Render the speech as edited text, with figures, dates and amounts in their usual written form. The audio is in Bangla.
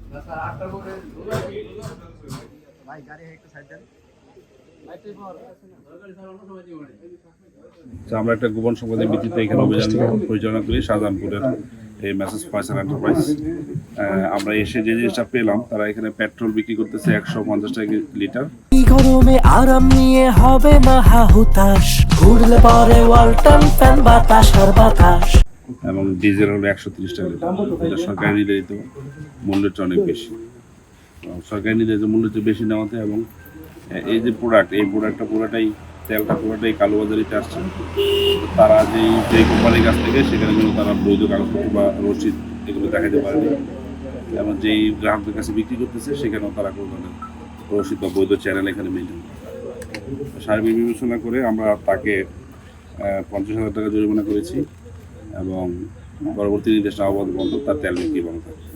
আমরা একটা গোপন সংবাদের ভিত্তিতে এখানে অভিযান পরিচালনা করি শাহজাহানপুরের এই মেসেজ ফয়সাল এন্টারপ্রাইজ। আমরা এসে যে জিনিসটা পেলাম, তারা এখানে পেট্রোল বিক্রি করতেছে 150 টাকা লিটার। গরমে আরাম নিয়ে হবে না হাহুতাশ, ঘুরলে পরে ওয়ালটন ফ্যান বাতাস আর বাতাস। এবং ডিজেল হলো 130 টাকা লিটার। এটা সরকারি নির্ধারিত মূল্যটা অনেক বেশি। সরকারি নির্ধারিত মূল্যটা বেশি নেওয়াতে এবং এই যে প্রোডাক্টটা পুরোটাই তেলটা পুরোটাই কালোবাজারিতে আসছে। তারা যে কোম্পানির কাছ থেকে সেখানে কিন্তু তারা বৈধ কাগজপত্র বা রসিদ এগুলো দেখাতে পারেনি, এবং যেই গ্রাহকদের কাছে বিক্রি করতেছে সেখানেও তারা কোনো ধরনের রসিদ বা বৈধ চ্যানেল এখানে মেনটেন করে। সার্বিক বিবেচনা করে আমরা তাকে 50,000 টাকা জরিমানা করেছি এবং পরবর্তী নির্দেশনা অবধি বন্ধ তার তেল বিক্রি বন্ধ থাকে।